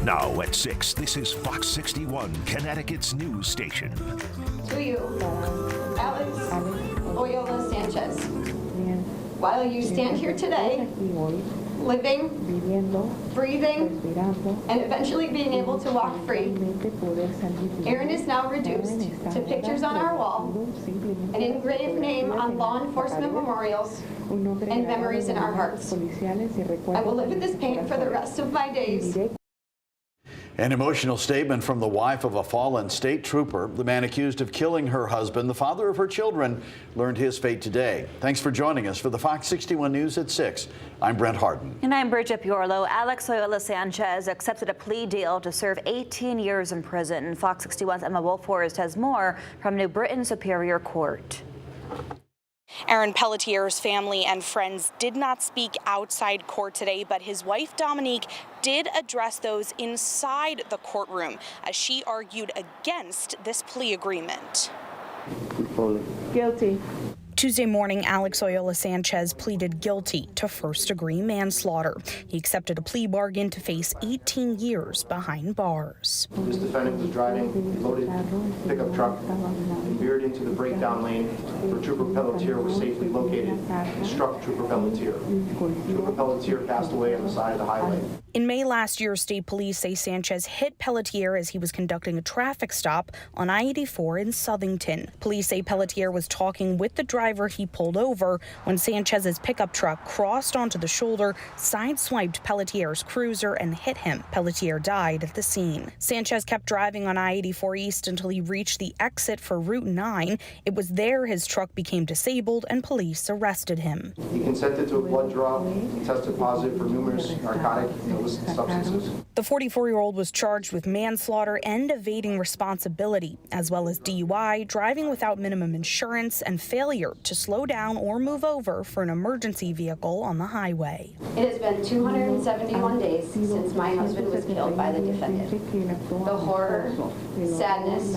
Now at 6, this is Fox 61, Connecticut's news station. To you, Alex Oyola Sanchez. While you stand here today, living, breathing, and eventually being able to walk free, Aaron is now reduced to pictures on our wall, an engraved name on law enforcement memorials, and memories in our hearts. I will live with this pain for the rest of my days. An emotional statement from the wife of a fallen state trooper. The man accused of killing her husband, the father of her children, learned his fate today. Thanks for joining us for the Fox 61 News at 6. I'm Brent Harden. And I'm Bridget Piorlo. Alex Oyola Sanchez accepted a plea deal to serve 18 years in prison. Fox 61's Emma Wolforst has more from New Britain Superior Court. Aaron Pelletier's family and friends did not speak outside court today, but his wife Dominique did address those inside the courtroom as she argued against this plea agreement. Guilty. Tuesday morning, Alex Oyola Sanchez pleaded guilty to first-degree manslaughter. He accepted a plea bargain to face 18 years behind bars. This defendant was driving a loaded pickup truck and veered into the breakdown lane where Trooper Pelletier was safely located and struck Trooper Pelletier. Trooper Pelletier passed away on the side of the highway. In May last year, state police say Sanchez hit Pelletier as he was conducting a traffic stop on I-84 in Southington. Police say Pelletier was talking with the driver he pulled over when Sanchez's pickup truck crossed onto the shoulder, sideswiped Pelletier's cruiser, and hit him. Pelletier died at the scene. Sanchez kept driving on I-84 East until he reached the exit for Route 9. It was there his truck became disabled and police arrested him. He consented to a blood draw and tested positive for numerous narcotic and illicit substances. The 44-year-old was charged with manslaughter and evading responsibility, as well as DUI, driving without minimum insurance, and failure to slow down or move over for an emergency vehicle on the highway. It has been 271 days since my husband was killed by the defendant. The horror, sadness,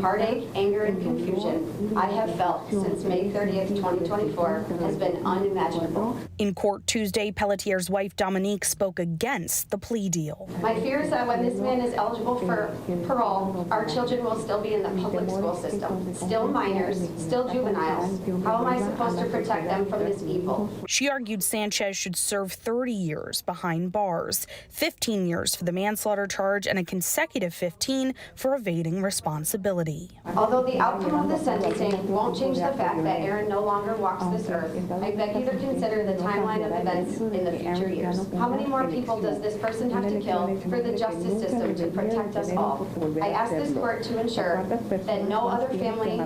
heartache, anger, and confusion I have felt since May 30th, 2024 has been unimaginable. In court Tuesday, Pelletier's wife Dominique spoke against the plea deal. My fear is that when this man is eligible for parole, our children will still be in the public school system, still minors, still juveniles. How am I supposed to protect them from this evil? She argued Sanchez should serve 30 years behind bars, 15 years for the manslaughter charge, and a consecutive 15 for evading responsibility. Although the outcome of the sentencing won't change the fact that Aaron no longer walks this earth, I beg you to consider the timeline of events in the future years. How many more people does this person have to kill for the justice system to protect us all? I ask this court to ensure that no other family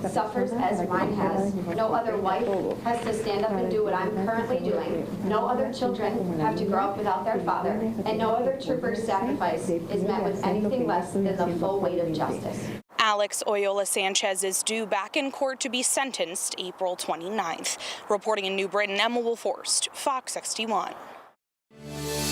suffers as mine has, no other wife has to stand up and do what I'm currently doing, no other children have to grow up without their father, and no other trooper's sacrifice is met with anything less than the full weight of justice. Alex Oyola Sanchez is due back in court to be sentenced April 29th. Reporting in New Britain, Emma Wolforst, Fox 61.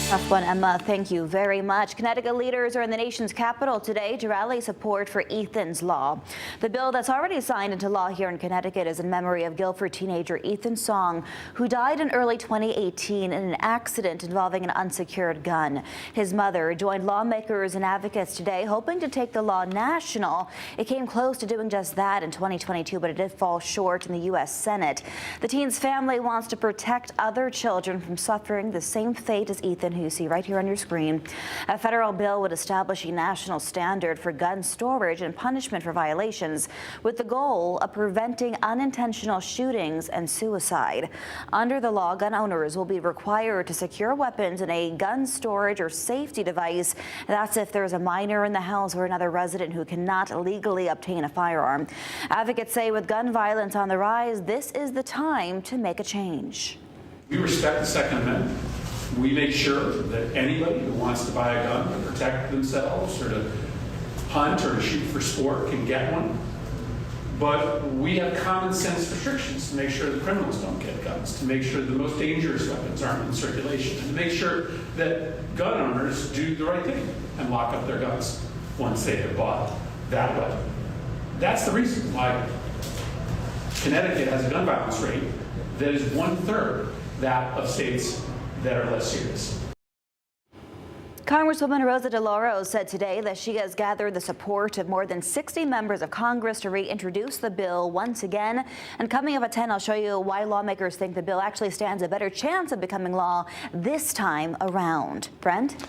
Tough one, Emma. Thank you very much. Connecticut leaders are in the nation's capital today to rally support for Ethan's Law. The bill that's already signed into law here in Connecticut is in memory of Guilford teenager Ethan Song, who died in early 2018 in an accident involving an unsecured gun. His mother joined lawmakers and advocates today, hoping to take the law national. It came close to doing just that in 2022, but it did fall short in the U.S. Senate. The teen's family wants to protect other children from suffering the same fate as Ethan, who you see right here on your screen. A federal bill would establish a national standard for gun storage and punishment for violations, with the goal of preventing unintentional shootings and suicide. Under the law, gun owners will be required to secure weapons in a gun storage or safety device. That's if there's a minor in the house or another resident who cannot legally obtain a firearm. Advocates say with gun violence on the rise, this is the time to make a change. We respect the Second Amendment. We make sure that anybody who wants to buy a gun to protect themselves or to hunt or to shoot for sport can get one. But we have common sense restrictions to make sure that criminals don't get guns, to make sure the most dangerous weapons aren't in circulation, and to make sure that gun owners do the right thing and lock up their guns once they have bought that weapon. That's the reason why Connecticut has a gun violence rate that is 1/3 that of states that are less serious. Congresswoman Rosa DeLauro said today that she has gathered the support of more than 60 members of Congress to reintroduce the bill once again. And coming up at 10, I'll show you why lawmakers think the bill actually stands a better chance of becoming law this time around. Brent?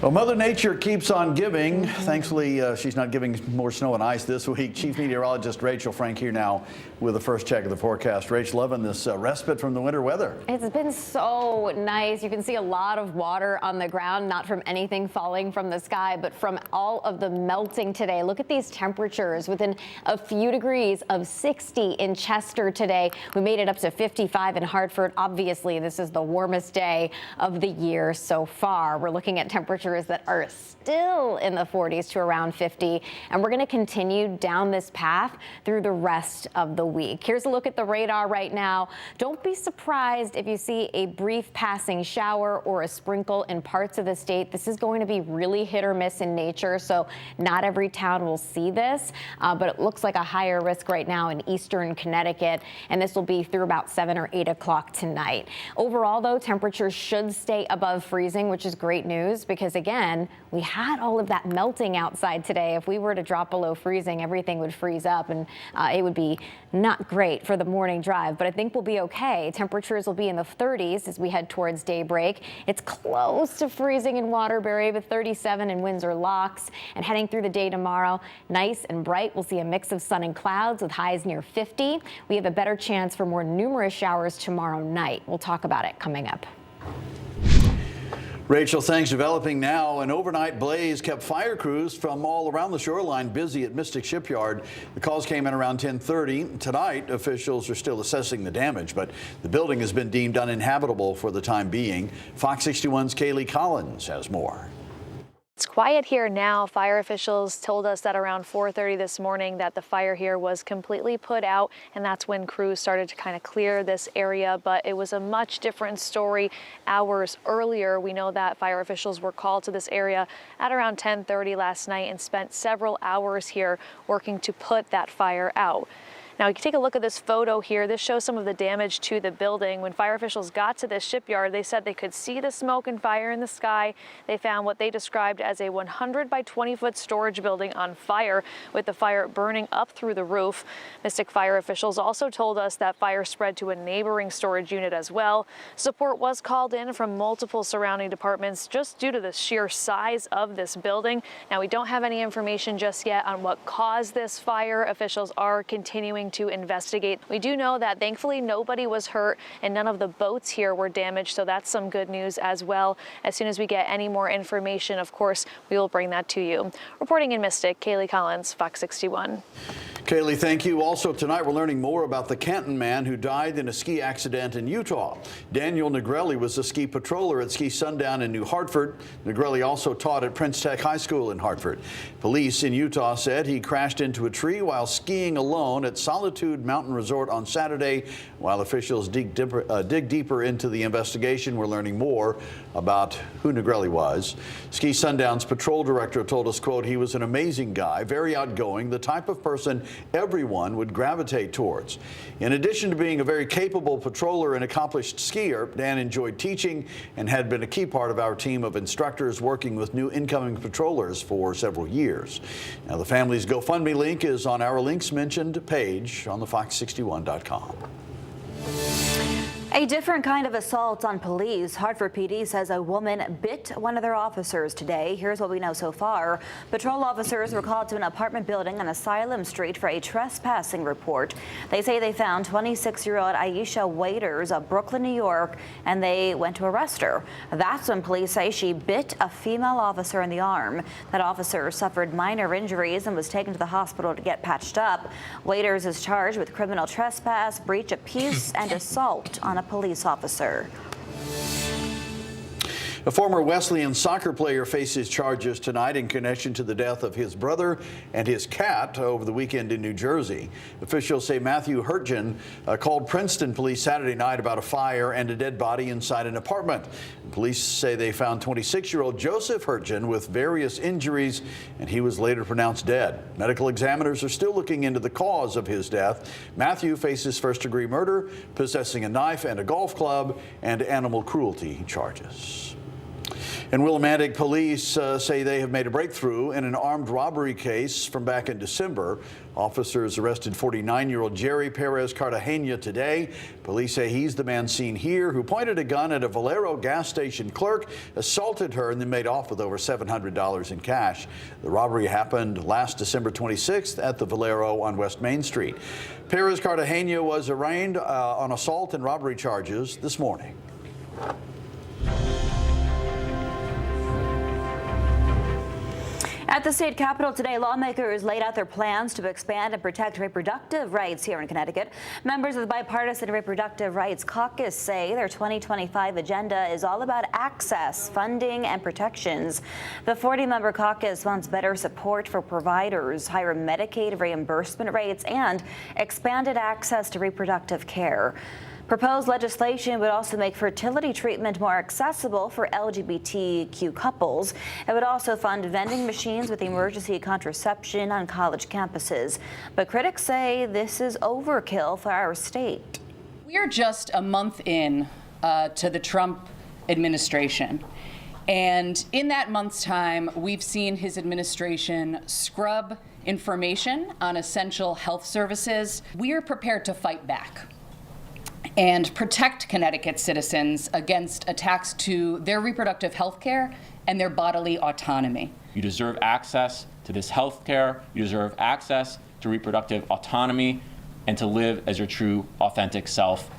Well, Mother Nature keeps on giving. Thankfully, she's not giving more snow and ice this week. Chief Meteorologist Rachel Frank here now with the first check of the forecast. Rach, loving this respite from the winter weather. It's been so nice. You can see a lot of water on the ground, not from anything falling from the sky, but from all of the melting today. Look at these temperatures within a few degrees of 60 in Chester today. We made it up to 55 in Hartford. Obviously, this is the warmest day of the year so far. We're looking at temperatures that are still in the 40s to around 50, and we're going to continue down this path through the rest of the week. Here's a look at the radar right now. Don't be surprised if you see a brief passing shower or a sprinkle in parts of the state. This is going to be really hit or miss in nature, so not every town will see this, but it looks like a higher risk right now in eastern Connecticut, and this will be through about 7 or 8 o'clock tonight. Overall, though, temperatures should stay above freezing, which is great news because, again, we had all of that melting outside today. If we were to drop below freezing, everything would freeze up, and it would be not great for the morning drive, but I think we'll be okay. Temperatures will be in the 30s as we head towards daybreak. It's close to freezing in Waterbury, but 37 in Windsor Locks. And heading through the day tomorrow, nice and bright. We'll see a mix of sun and clouds with highs near 50. We have a better chance for more numerous showers tomorrow night. We'll talk about it coming up. Rachel, thanks. Developing now, an overnight blaze kept fire crews from all around the shoreline busy at Mystic Shipyard. The calls came in around 10:30. Tonight, officials are still assessing the damage, but the building has been deemed uninhabitable for the time being. Fox 61's Kaylee Collins has more. It's quiet here now. Fire officials told us that around 4:30 this morning that the fire here was completely put out, and that's when crews started to kind of clear this area. But it was a much different story hours earlier. We know that fire officials were called to this area at around 10:30 last night and spent several hours here working to put that fire out. Now, you can take a look at this photo here. This shows some of the damage to the building. When fire officials got to this shipyard, they said they could see the smoke and fire in the sky. They found what they described as a 100 by 20 foot storage building on fire, with the fire burning up through the roof. Mystic fire officials also told us that fire spread to a neighboring storage unit as well. Support was called in from multiple surrounding departments just due to the sheer size of this building. Now, we don't have any information just yet on what caused this fire. Officials are continuing to investigate. We do know that thankfully nobody was hurt and none of the boats here were damaged, so that's some good news as well. As soon as we get any more information, of course, we will bring that to you. Reporting in Mystic, Kaylee Collins, Fox 61. Kaylee, thank you. Also tonight, we're learning more about the Canton man who died in a ski accident in Utah. Daniel Negrelli was a ski patroller at Ski Sundown in New Hartford. Negrelli also taught at Prince Tech High School in Hartford. Police in Utah said he crashed into a tree while skiing alone at Solitude Mountain Resort on Saturday. While officials dig deeper into the investigation, we're learning more about who Negrelli was. Ski Sundown's patrol director told us, quote, he was an amazing guy, very outgoing, the type of person everyone would gravitate towards. In addition to being a very capable patroller and accomplished skier, Dan enjoyed teaching and had been a key part of our team of instructors working with new incoming patrollers for several years. Now, the family's GoFundMe link is on our links mentioned page on the fox61.com. A different kind of assault on police. Hartford PD says a woman bit one of their officers today. Here's what we know so far. Patrol officers were called to an apartment building on Asylum Street for a trespassing report. They say they found 26-year-old Aisha Waiters of Brooklyn, New York, and they went to arrest her. That's when police say she bit a female officer in the arm. That officer suffered minor injuries and was taken to the hospital to get patched up. Waiters is charged with criminal trespass, breach of peace, and assault on a police officer. A former Wesleyan soccer player faces charges tonight in connection to the death of his brother and his cat over the weekend in New Jersey. Officials say Matthew Hurtgen called Princeton police Saturday night about a fire and a dead body inside an apartment. Police say they found 26-year-old Joseph Hurtgen with various injuries, and he was later pronounced dead. Medical examiners are still looking into the cause of his death. Matthew faces first-degree murder, possessing a knife and a golf club, and animal cruelty charges. And Willimantic police say they have made a breakthrough in an armed robbery case from back in December. Officers arrested 49-year-old Jerry Perez Cartagena today. Police say he's the man seen here who pointed a gun at a Valero gas station clerk, assaulted her, and then made off with over $700 in cash. The robbery happened last December 26th at the Valero on West Main Street. Perez Cartagena was arraigned on assault and robbery charges this morning. At the state capitol today, lawmakers laid out their plans to expand and protect reproductive rights here in Connecticut. Members of the bipartisan Reproductive Rights Caucus say their 2025 agenda is all about access, funding, and protections. The 40-member caucus wants better support for providers, higher Medicaid reimbursement rates, and expanded access to reproductive care. Proposed legislation would also make fertility treatment more accessible for LGBTQ couples. It would also fund vending machines with emergency contraception on college campuses. But critics say this is overkill for our state. We are just a month in to the Trump administration. And in that month's time, we've seen his administration scrub information on essential health services. We are prepared to fight back and protect Connecticut citizens against attacks to their reproductive health care and their bodily autonomy. You deserve access to this health care, you deserve access to reproductive autonomy, and to live as your true, authentic self.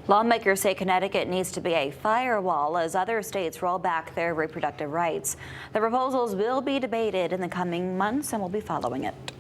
Lawmakers say Connecticut needs to be a firewall as other states roll back their reproductive rights. The proposals will be debated in the coming months, and we'll be following it.